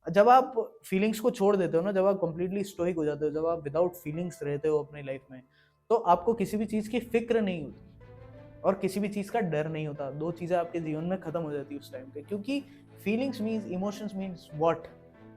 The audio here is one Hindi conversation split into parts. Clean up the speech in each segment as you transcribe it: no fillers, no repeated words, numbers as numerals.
जब आप फीलिंग्स को छोड़ देते हो ना, जब आप कंप्लीटली स्टोइक हो जाते हो, जब आप विदाउट फीलिंग्स रहते हो अपनी लाइफ में, तो आपको किसी भी चीज़ की फ़िक्र नहीं होती और किसी भी चीज़ का डर नहीं होता। 2 चीज़ें आपके जीवन में खत्म हो जाती है उस टाइम पे, क्योंकि feelings means emotions means what,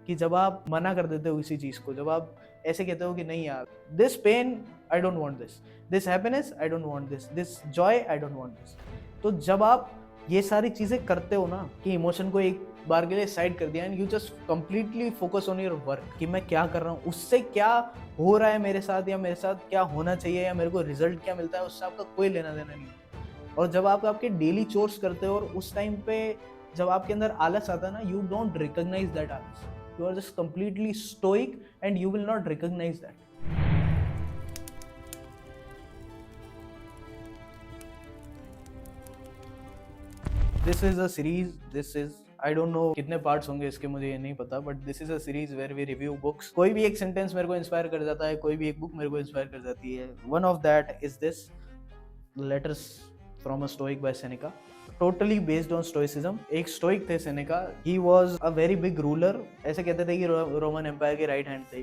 कि जब आप मना कर देते हो किसी चीज़ को, जब आप ऐसे कहते हो कि नहीं यार, this pain I don't want this, this happiness I don't want this, this joy I don't want this. तो जब आप ये सारी चीज़ें करते हो ना, कि इमोशन को एक बार के लिए साइड कर दिया and you just completely focus on your work, कि मैं क्या कर रहा हूँ, उससे क्या हो रहा है मेरे साथ, या मेरे साथ क्या होना चाहिए, या मेरे को रिजल्ट क्या मिलता है, उससे आपका कोई लेना देना नहीं है। और जब आप आपके डेली चोर्स करते हो और उस टाइम पे जब आपके अंदर आलस आता है ना, यू डोंट रिकॉग्नाइज दैट आलस, you are just completely stoic and you will not recognise that. This is a series, this is, I don't know कितने पार्ट्स होंगे इसके, मुझे ये नहीं पता, but this is a series where we review books. कोई भी एक सेंटेंस मेरे को इंस्पायर कर जाता है, कोई भी एक बुक मेरे को इंस्पायर कर जाती है। One of that is this, letters from a stoic by Seneca, totally based on stoicism. एक स्टोइक थे Seneca, he was a very big ruler, ऐसे कहते थे कि रोमन एम्पायर के राइट हैंड थे।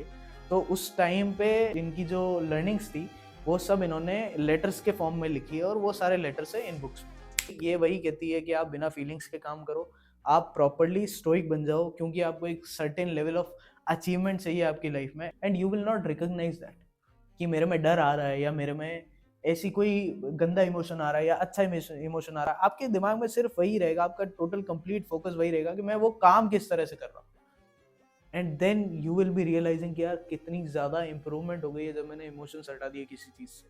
तो उस टाइम पे इनकी जो लर्निंग्स थी वो सब इन्होंने लेटर्स के फॉर्म में लिखी है, और वो सारे लेटर्स है इन बुक्स में। ये वही कहती है कि आप बिना फीलिंग्स के काम करो, आप प्रॉपरली स्टोइक बन जाओ, क्योंकि आपको एक सर्टेन लेवल ऑफ अचीवमेंट चाहिए आपकी लाइफ में, and you will not recognise that कि मेरे में डर आ रहा है, या मेरे में ऐसी कोई गंदा इमोशन आ रहा है, या अच्छा इमोशन आ रहा है। आपके दिमाग में सिर्फ वही रहेगा, आपका टोटल कंप्लीट फोकस वही रहेगा कि मैं वो काम किस तरह से कर रहा हूँ। And then you will be realising कि यार कितनी ज्यादा इंप्रूवमेंट हो गई है जब मैंने इमोशंस हटा दिए किसी चीज से।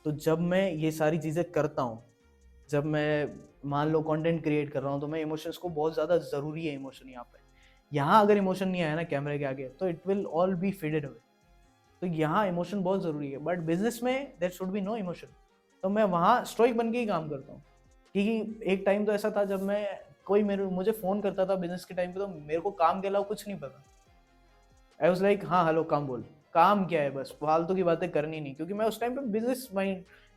तो जब मैं ये सारी चीजें करता हूँ, जब मैं मान लो कंटेंट क्रिएट कर रहा हूँ, तो मैं इमोशंस को, बहुत ज़्यादा ज़रूरी है इमोशन यहाँ पे। यहाँ अगर इमोशन नहीं आया ना कैमरे के आगे, तो it will all be faded away. तो यहाँ इमोशन बहुत ज़रूरी है, बट बिजनेस में there should be no emotion. तो मैं वहाँ स्टोइक बन के ही काम करता हूँ, क्योंकि एक टाइम तो ऐसा था जब मैं, कोई मेरे मुझे फ़ोन करता था बिजनेस के टाइम पे, तो मेरे को काम के अलावा कुछ नहीं पता। आई वाज लाइक हाँ हेलो, काम बोल, काम क्या है, बस फालतू की बातें करनी नहीं, क्योंकि मैं उस टाइम पे बिजनेस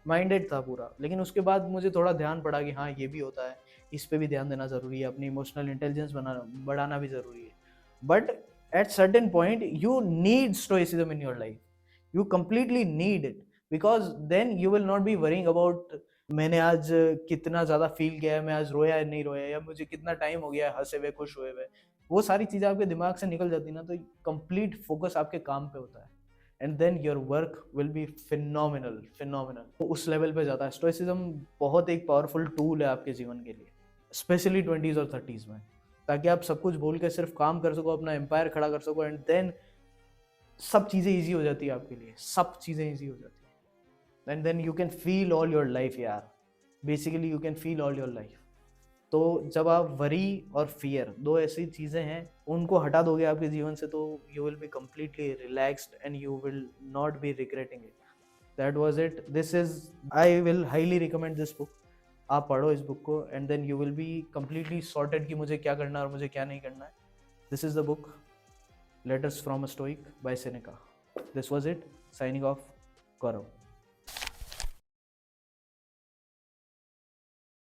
माइंडेड था पूरा। लेकिन उसके बाद मुझे थोड़ा ध्यान पड़ा कि हाँ ये भी होता है, इस पे भी ध्यान देना ज़रूरी है, अपनी इमोशनल इंटेलिजेंस बढ़ाना भी ज़रूरी है। But at certain point you need stoicism in your life, you completely need it, because then you will not be worrying about मैंने आज कितना ज़्यादा फील किया है, मैं आज रोया है नहीं रोया, या मुझे कितना टाइम हो गया है हंसे हुए खुश हुए हुए। वो सारी चीज़ें आपके दिमाग से निकल जाती ना, तो कंप्लीट फोकस आपके काम पे होता है, and then your work will be phenomenal phenomenal. तो उस लेवल पे जाता है स्टोइसिज्म। बहुत एक पावरफुल टूल है आपके जीवन के लिए, स्पेशली 20s और 30s में, ताकि आप सब कुछ भूल के सिर्फ काम कर सको, अपना एम्पायर खड़ा कर सको, एंड देन सब चीज़ें ईजी हो जाती है आपके लिए, सब चीज़ें ईजी हो जाती है, and then you can feel all your life यार, basically you can feel all your life. तो जब आप वरी और फियर, दो ऐसी चीज़ें हैं, उनको हटा दोगे आपके जीवन से, तो you will be completely relaxed and you will not be regretting it. That was it, this is, I will highly recommend this book. आप पढ़ो इस बुक को, and then you will be completely sorted कि मुझे क्या करना है और मुझे क्या नहीं करना है। This is the book, letters from a stoic by Seneca. This was it, signing off, Gaurav.